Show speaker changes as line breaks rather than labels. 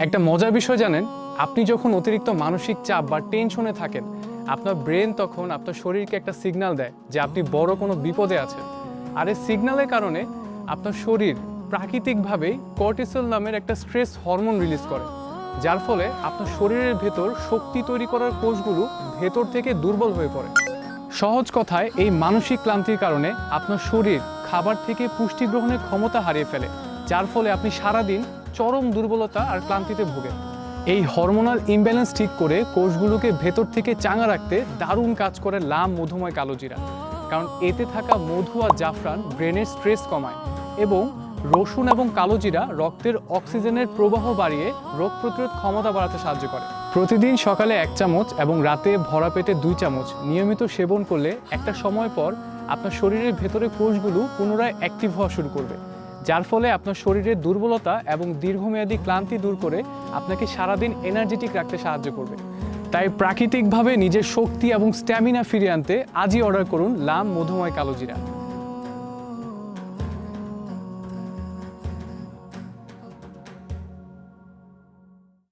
একটা মজার বিষয় জানেন, আপনি যখন অতিরিক্ত মানসিক চাপ বা টেনশনে থাকেন, আপনার ব্রেন তখন আপনার শরীরকে একটা সিগন্যাল দেয় যে আপনি বড় কোনো বিপদে আছেন। আর এই সিগন্যালের কারণে আপনার শরীর প্রাকৃতিকভাবেই কর্টিসল নামের একটা স্ট্রেস হরমোন রিলিজ করে, যার ফলে আপনার শরীরের ভেতর শক্তি তৈরি করার কোষগুলো ভেতর থেকে দুর্বল হয়ে পড়ে। সহজ কথায়, এই মানসিক ক্লান্তির কারণে আপনার শরীর খাবার থেকে পুষ্টি গ্রহণের ক্ষমতা হারিয়ে ফেলে, যার ফলে আপনি সারাদিন চরম দুর্বলতা আর ক্লান্তিতে ভোগেন। এই হরমোনাল ইমব্যালেন্স ঠিক করে কোষগুলোকে ভেতর থেকে চাঙ্গা রাখতে দারুণ কাজ করে লাম মধুময় কালোজিরা। কারণ এতে থাকা মধু আর জাফরান ব্রেনের স্ট্রেস কমায় এবং রসুন এবং কালোজিরা রক্তের অক্সিজেনের প্রবাহ বাড়িয়ে রোগ প্রতিরোধ ক্ষমতা বাড়াতে সাহায্য করে। প্রতিদিন সকালে 1 চামচ এবং রাতে ভরা পেটে 2 চামচ নিয়মিত সেবন করলে একটা সময় পর আপনার শরীরের ভেতরে কোষগুলো পুনরায় অ্যাক্টিভ হওয়া শুরু করবে, যার ফলে আপনার শরীরের দুর্বলতা এবং দীর্ঘমেয়াদী ক্লান্তি দূর করে আপনাকে সারাদিন এনার্জেটিক রাখতে সাহায্য করবে। তাই প্রাকৃতিকভাবে নিজের শক্তি এবং স্ট্যামিনা ফিরিয়ে আনতে আজই অর্ডার করুন লাম মধুময় কালোজিরা।